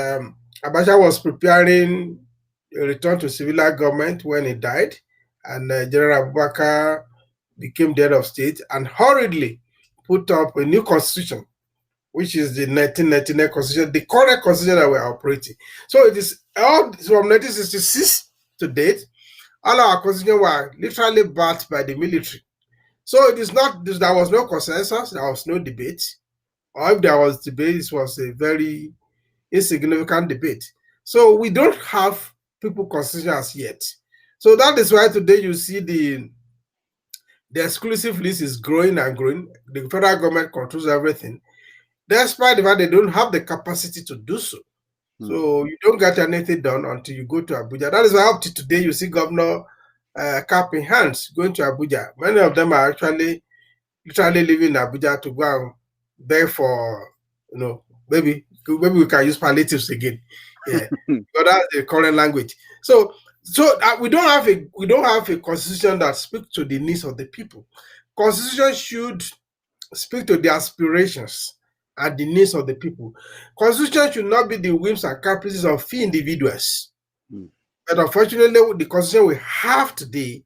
Abacha was preparing a return to civilian government when he died, and General Abubakar became the head of state and hurriedly put up a new constitution, which is the 1999 constitution, the current constitution that we're operating. So it is all from 1966 to date. All our constitutions were literally backed by the military. So it is not there was no consensus, there was no debate, or if there was debate, it was a very insignificant debate. So we don't have people constitution as yet. So that is why today you see the exclusive list is growing and growing. The federal government controls everything, despite the fact they don't have the capacity to do so. Hmm. So you don't get anything done until you go to Abuja. That is why up to today you see Governor cap in hands going to Abuja. Many of them are actually literally living in Abuja to go and beg for, maybe we can use palliatives again. Yeah, but that's the current language. So we don't have a constitution that speaks to the needs of the people. Constitution should speak to the aspirations and the needs of the people. Constitution should not be the whims and caprices of few individuals. Hmm. But unfortunately, the constitution we have today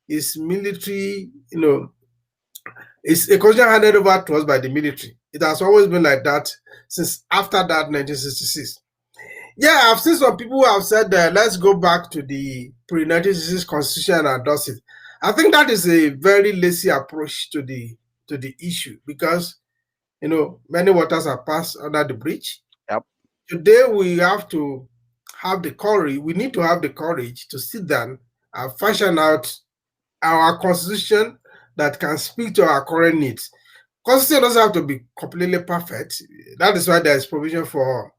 is military, it's a constitution handed over to us by the military. It has always been like that since after that 1966. Yeah, I've seen some people who have said let's go back to the pre-1966 constitution and endorse it. I think that is a very lazy approach to the issue because many waters are passed under the bridge. Yep. Today we have to have the courage. We need to have the courage to sit down and fashion out our constitution that can speak to our current needs. Constitution doesn't have to be completely perfect. That is why there is provision for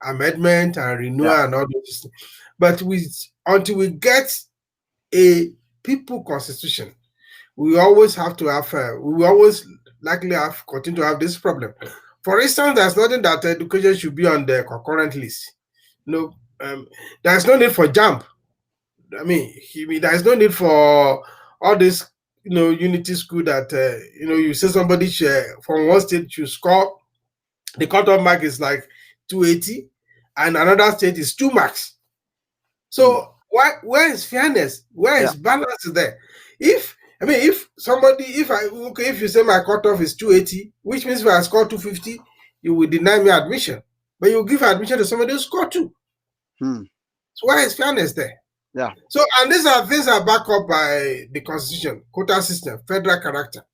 amendment and renewal Yeah. and all those things. But until we get a people constitution, we always have to have. We will always likely have continue to have this problem. For instance, there's nothing that education should be on the concurrent list. No, there's no need for jump. There's no need for all this, unity school that you say somebody from one state should score. The cutoff mark is like 280, and another state is 2 marks. Hmm. So where is fairness? Where Yeah. is balance there? If you say my cutoff is 280, which means if I score 250, you will deny me admission. But you give admission to somebody who scored two. Hmm. So where is fairness there? Yeah. So, and these are things are backed up by the constitution, quota system, federal character,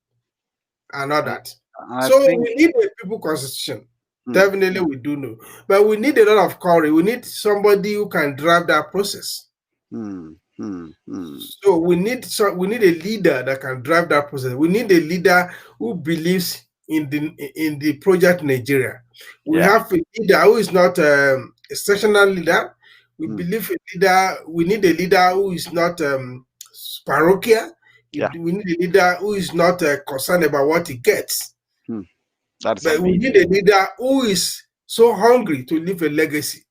and all And that. I So think. we need a people constitution. Hmm. Definitely we do know. But we need a lot of courage. We need somebody who can drive that process. Hmm. Hmm. Hmm. So we need a leader that can drive that process. We need a leader who believes in the project Nigeria. We Yeah. have a leader who is not a sectional leader. We Hmm. believe a leader. We need a leader who is not parochial. Yeah. We need a leader who is not concerned about what he gets. Hmm. That is But we need amazing. a leader who is so hungry to leave a legacy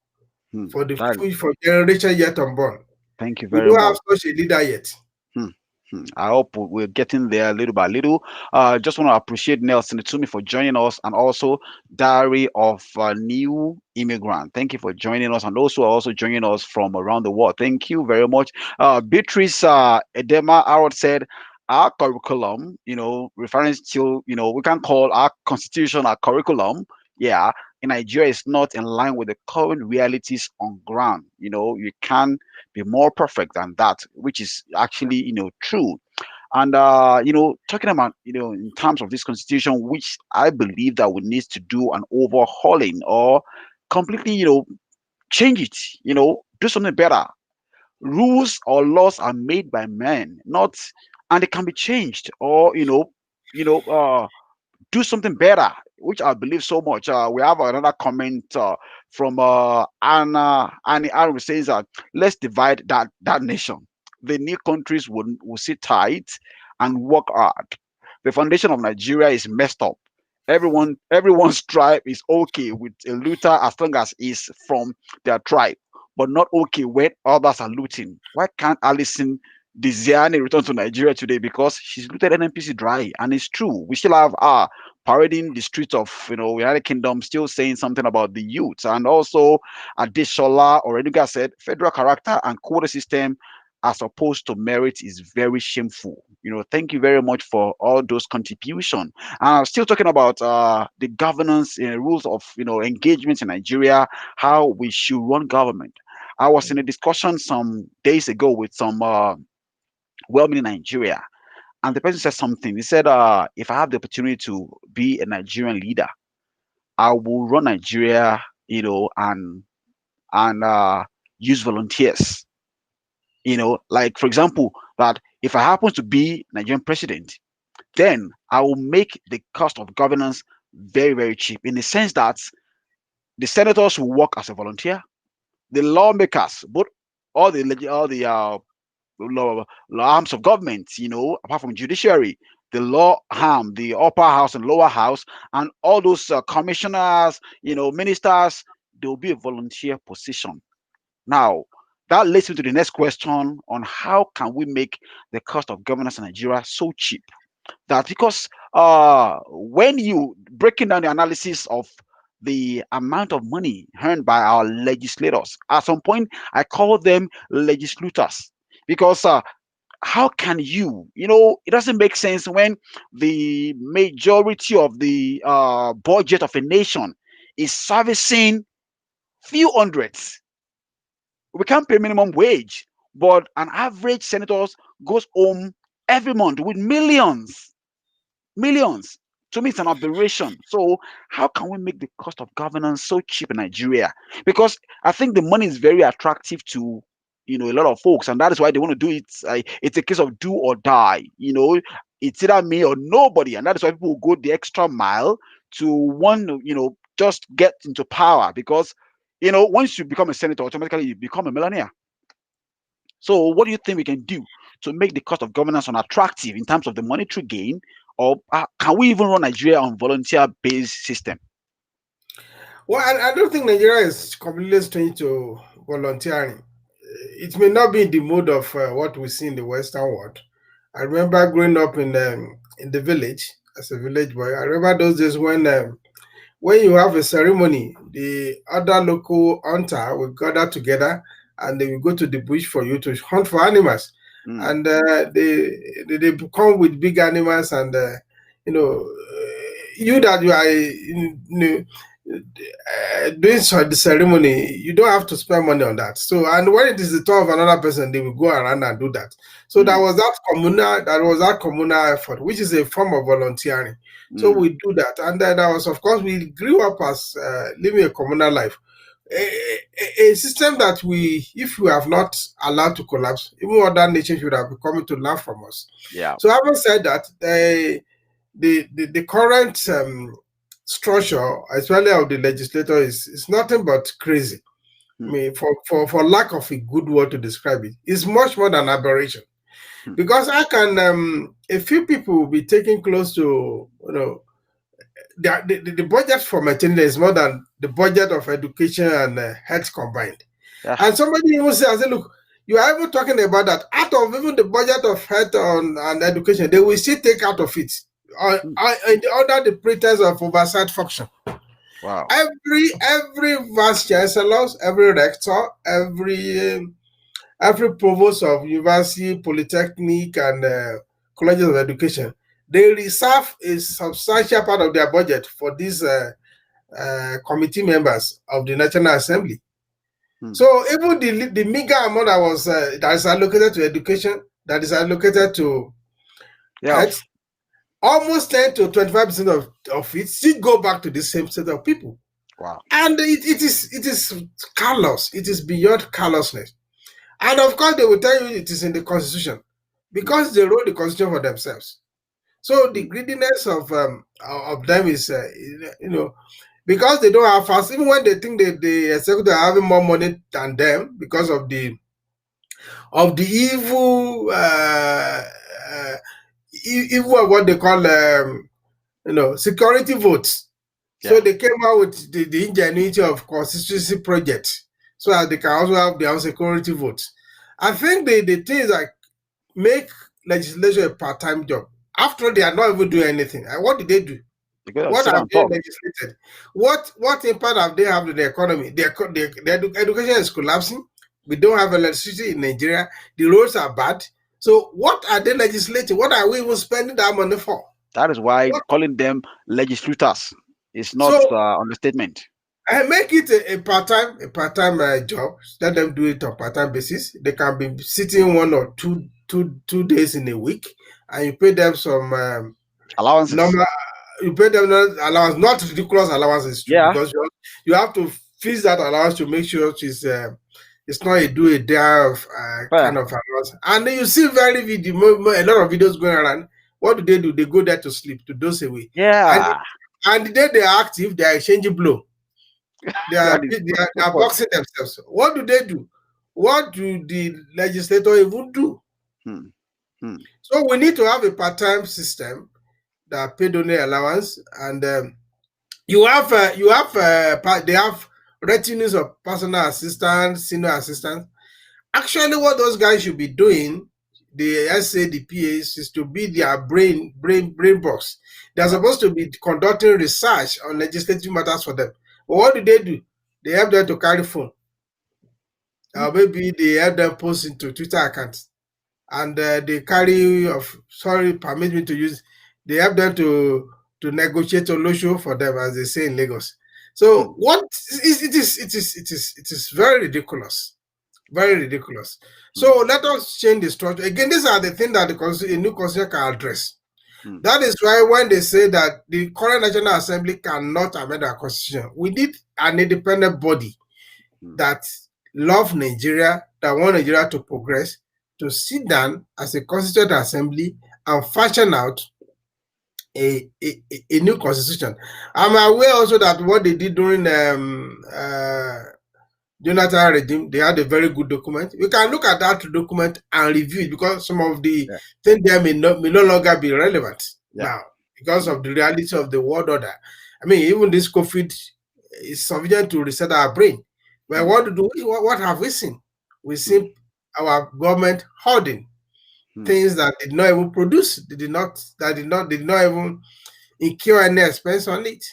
Hmm. for the That. for generation yet unborn. Thank you We very don't have much. such a leader yet. Hmm. I hope we're getting there little by little. Just want to appreciate Nelson Itumi for joining us, and also Diary of a New Immigrant. Thank you for joining us, and also joining us from around the world. Thank you very much. Beatrice Edema Arod said, our curriculum, referring to, we can call our constitution our curriculum. Yeah, in Nigeria is not in line with the current realities on ground. You can be more perfect than that, which is actually, true. And talking about, in terms of this constitution, which I believe that we need to do an overhauling or completely, change it, do something better. Rules or laws are made by men, not, and they can be changed or, do something better, which I believe so much. We have another comment from Annie Aaron says that let's divide that nation. The new countries will sit tight and work hard. The foundation of Nigeria is messed up. Everyone's tribe is okay with a looter as long as he's from their tribe, but not okay when others are looting. Why can't Alison Diziani return to Nigeria today? Because she's looted NNPC dry, and it's true. We still have parading the streets of United Kingdom, still saying something about the youth, and also Adeshola Orenuga said federal character and quota system as opposed to merit is very shameful. Thank you very much for all those contributions. Still talking about the governance rules of engagement in Nigeria, how we should run government. I was in a discussion some days ago with some well-meaning Nigeria, and the person said something. He said, "If I have the opportunity to be a Nigerian leader, I will run Nigeria, and use volunteers. Like for example, that if I happen to be Nigerian president, then I will make the cost of governance very, very cheap in the sense that the senators will work as a volunteer, the lawmakers, both all the law arms of government, apart from judiciary, the law arm, the upper house and lower house, and all those commissioners, ministers, there will be a volunteer position. Now, that leads me to the next question on how can we make the cost of governance in Nigeria so cheap? That because when you breaking down the analysis of the amount of money earned by our legislators, at some point I call them legislators because how can it doesn't make sense when the majority of the budget of a nation is servicing few hundreds. We can't pay minimum wage, but an average senator goes home every month with millions. To me, it's an aberration. So, how can we make the cost of governance so cheap in Nigeria? Because I think the money is very attractive to a lot of folks, and that is why they want to do it. It's a case of do or die. It's either me or nobody, and that is why people will go the extra mile to want to just get into power because once you become a senator, automatically you become a millionaire. So, what do you think we can do to make the cost of governance unattractive in terms of the monetary gain, or can we even run Nigeria on volunteer-based system? Well, I don't think Nigeria is completely strange to volunteering. It may not be in the mode of what we see in the Western world. I remember growing up in the village as a village boy. I remember those days when you have a ceremony, the other local hunter will gather together and they will go to the bush for you to hunt for animals. Mm, And they come with big animals, and you that you are doing the ceremony, you don't have to spend money on that. So, and when it is the turn of another person, they will go around and do that. So mm, that was that communal effort, which is a form of volunteering. So mm. we do that, and then that was, of course, we grew up as living a communal life, a system that if we have not allowed to collapse, even other nations should have been coming to learn from us. Yeah. So, having said that, the current structure, especially of the legislator, is nothing but crazy. I Mm, mean, for lack of a good word to describe it, it's much more than aberration. mm. Because I can a few people will be taking close to the budget for maintenance is more than the budget of education and health combined. Yeah. And somebody even said, I said, look, you are even talking about that out of even the budget of health and education, they will still take out of it Mm. under the pretense of oversight function. Wow. Every vice chancellor, every rector, every provost of university, polytechnic, and colleges of education, they reserve a substantial part of their budget for these committee members of the National Assembly. Mm. So even the meager amount that is allocated to education, that is allocated to Yeah. health, almost 10 to 25% of it still go back to the same set of people. Wow. And it is callous. It is beyond callousness. And of course, they will tell you it is in the Constitution Mm, because they wrote the Constitution for themselves. So the mm, greediness of them is, because they don't have fast. Even when they think that the executive are having more money than them because of the evil, evil of what they call security votes. So yeah, they came out with the ingenuity of constituency projects so that they can also have their own security votes. I think the thing is like make legislation a part-time job. After all, they are not even doing anything. And what did they do? they go What sit have and they talk. legislated? What impact have they have on the economy? The education is collapsing. We don't have electricity in Nigeria. The roads are bad. So what are they legislating? What are we even spending that money for? That is why What? calling them legislators is not So understatement. I make it a part-time job. Let them do it on part-time basis. They can be sitting 1 or 2 days in a week, and you pay them some Allowances. normal. You pay them allowance, not ridiculous allowances too, Yeah, because you have to fix that allowance to make sure it's not a do a day of fair. kind of allowance. And then you see a lot of videos going around. What do? They go there to sleep, to dose away, and Yeah, and the day they are active, they are exchanging blow. that is They so are funny. boxing themselves. What do they do? What do the legislator even do? Hmm, hmm, So we need to have a part-time system that paid only allowance, and they have retinues of personal assistants, senior assistants. Actually, what those guys should be doing, the SA, the PAs, is to be their brain box. They're right. supposed to be conducting research on legislative matters for them. But what do? They help them to carry phone. Hmm, Maybe they help them post into Twitter accounts, and they carry of sorry, permit me to use. They help them to negotiate olosho for them, as they say in Lagos. So hmm, what is it is very ridiculous, very ridiculous. hmm, So let us change the structure again. These are the things that a new constitution can address. hmm, That is why when they say that the current National Assembly cannot amend our constitution, we need an independent body hmm, that love Nigeria, that want Nigeria to progress, to sit down as a constituent assembly and fashion out a new constitution. I'm aware also that what they did during Jonathan regime, they had a very good document. We can look at that document and review it because some of the yeah, things there may no longer be relevant yeah. now because Hmm, of the reality of the world order. I mean, even this COVID is sufficient to reset our brain. But hmm, what have we seen? We've hmm, seen our government hoarding hmm, things that did not even produce, did not even incur any expense on it.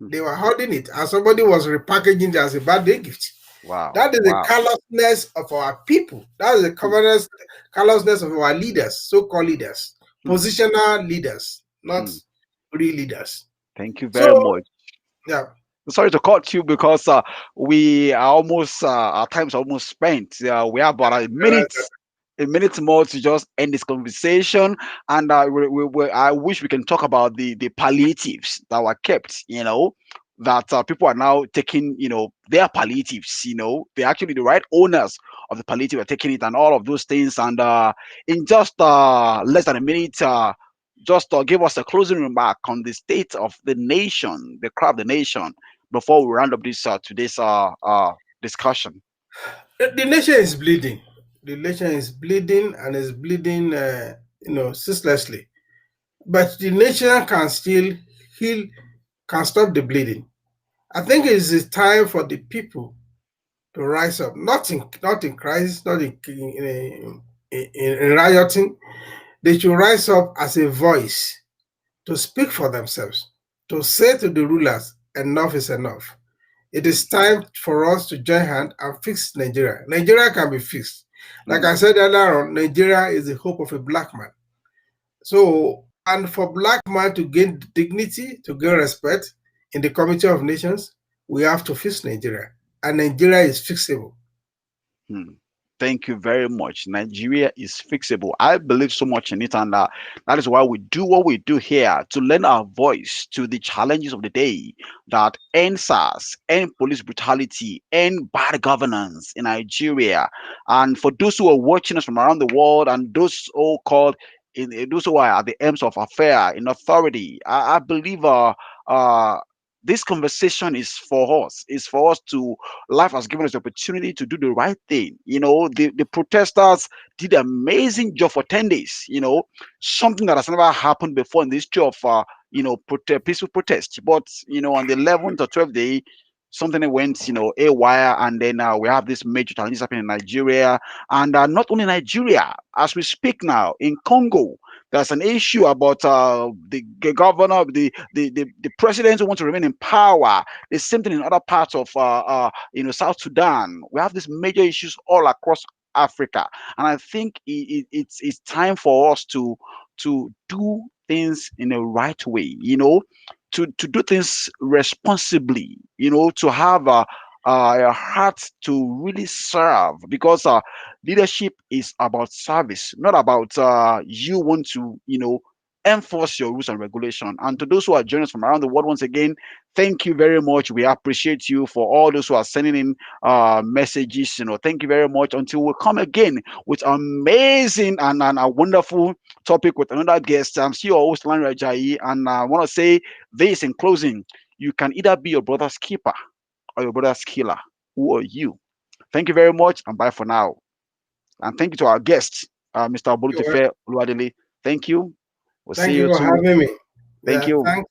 hmm. They were hoarding it, and somebody was repackaging it as a birthday gift. Wow, That is the wow. callousness of our people. That is the Hmm, callousness of our leaders, so-called leaders, hmm, positional leaders, not hmm. real leaders. Thank you So very much. yeah, Sorry to cut you because we are almost our time's almost spent. We have about a minute more to just end this conversation, and I wish we can talk about the palliatives that were kept. That people are now taking. Their palliatives. They're actually the right owners of the palliative are taking it, and all of those things. And in just less than a minute. Just give us a closing remark on the state of the nation, the cry of the nation, before we round up this today's discussion. the nation is bleeding. The nation is bleeding and is bleeding, ceaselessly. But the nation can still heal, can stop the bleeding. I think it is a time for the people to rise up, not in crisis, not in rioting. They should rise up as a voice to speak for themselves, to say to the rulers, enough is enough. It Hmm, is time for us to join hands and fix Nigeria. Nigeria can be fixed. Like hmm, I said earlier on, Nigeria is the hope of a black man. So, and for black man to gain dignity, to gain respect in the Committee of Nations, we have to fix Nigeria. And Nigeria is fixable. hmm. Thank you very much. Nigeria is fixable. I believe so much in it, and that is why we do what we do here to lend our voice to the challenges of the day that end SARS, end police brutality, end bad governance in Nigeria. And for those who are watching us from around the world and those so called those who are at the ends of affair in authority. I believe uh this conversation is for us. It's for us to life has given us the opportunity to do the right thing. The protesters did an amazing job for 10 days. Something that has never happened before in this job of peaceful protest. But on the 11th or 12th day, something that went a wire, and then we have this major challenges happening in Nigeria, and not only Nigeria, as we speak now in Congo, there's an issue about the governor, the president who want to remain in power. The same thing in other parts of South Sudan. We have these major issues all across Africa, and I think it's time for us to do things in the right way. To do things responsibly. To have a heart to really serve, because leadership is about service, not about you want to enforce your rules and regulation. And to those who are joining us from around the world, once again, thank you very much. We appreciate you. For all those who are sending in messages, thank you very much. Until we come again with amazing and a wonderful topic with another guest. I'm still your host, Lan Rajayi, and I want to say this in closing: you can either be your brother's keeper or your brother's killer. Who are you? Thank you very much, and bye for now. And thank you to our guest, Mr. You're welcome. Bolutife Oluwadele. Thank you. We'll see Thank you you for too. having me. Thank Yeah, you. thanks.